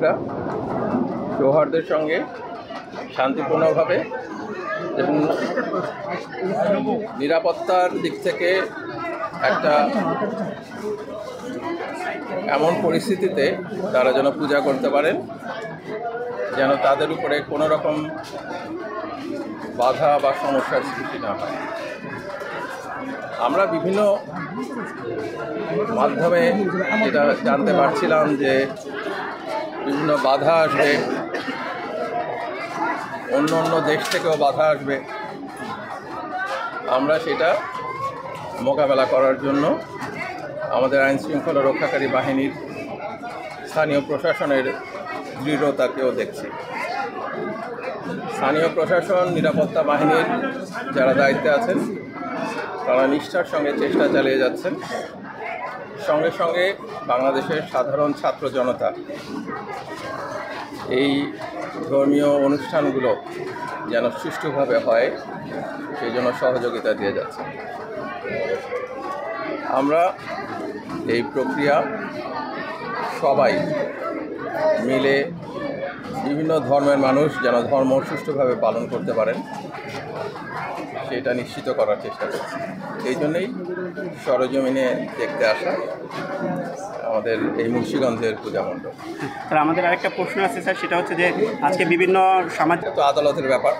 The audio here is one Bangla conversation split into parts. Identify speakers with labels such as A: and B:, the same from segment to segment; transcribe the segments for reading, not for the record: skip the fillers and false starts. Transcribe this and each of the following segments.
A: নাগরিকরা সৌহার্দ্যের সঙ্গে শান্তিপূর্ণভাবে এবং নিরাপত্তার দিক থেকে একটা এমন পরিস্থিতিতে তারা যেন পূজা করতে পারেন, যেন তাদের উপরে কোনো রকম বাধা বা সমস্যার সৃষ্টি না হয়। আমরা বিভিন্ন মাধ্যমে যেটা জানতে পারছিলাম যে বিভিন্ন বাধা আসবে, অন্য অন্য দেশ থেকেও বাধা আসবে। আমরা সেটা মোকাবেলা করার জন্য আমাদের আইনশৃঙ্খলা রক্ষাকারী বাহিনীর, স্থানীয় প্রশাসনের দৃঢ়তাকেও দেখছি। স্থানীয় প্রশাসন, নিরাপত্তা বাহিনীর যারা দায়িত্বে আছেন তারা নিষ্ঠার সঙ্গে চেষ্টা চালিয়ে যাচ্ছেন। সঙ্গে সঙ্গে বাংলাদেশের সাধারণ ছাত্র জনতা এই ধর্মীয় অনুষ্ঠানগুলো যেন সুষ্ঠুভাবে হয় সেই জন্য সহযোগিতা দিয়ে যাচ্ছে। আমরা এই প্রক্রিয়া সবাই মিলে বিভিন্ন ধর্মের মানুষ যেন ধর্ম সুষ্ঠুভাবে পালন করতে পারেন সেটা নিশ্চিত করার চেষ্টা করছি। এই জন্যই সরজমিনে দেখতে আসা আমাদের এই মুন্সিগঞ্জের পূজা মণ্ডপ।
B: স্যার, আমাদের আরেকটা প্রশ্ন আছে স্যার, সেটা হচ্ছে যে আজকে বিভিন্ন সামাজিক
A: তো আদালতের ব্যাপার,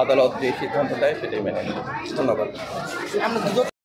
A: আদালত যে সিদ্ধান্ত দেয় সেটাই মেনে নেব। ধন্যবাদ।